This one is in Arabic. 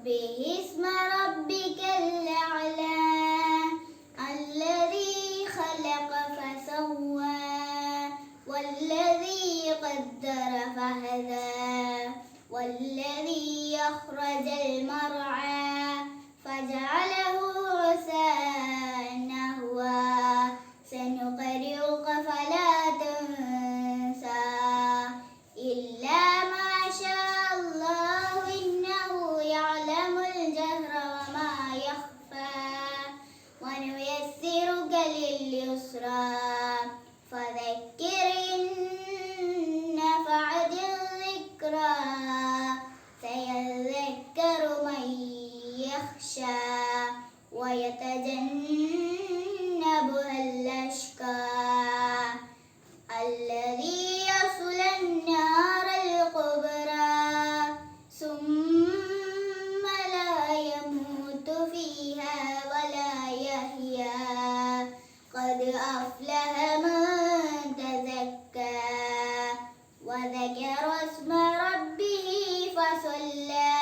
سبح اسم ربك الأعلى الذي خلق فسوى والذي قدر فهدى والذي أخرج المرعى فجعله غثاء نحوا سنقرئك فلا تنسى إلا ما شاء الله إنه يعلم الجهر وما يخفى ونيسرك لليسرى فذكر إن نفعت الذكرى سيذكر من يخشى ويتجنبها الأشقى الذي يصلى النار الكبرى ثم لا يموت فيها ولا يحيا قد أفلح من تزكى وذكر اسم ربه فصلى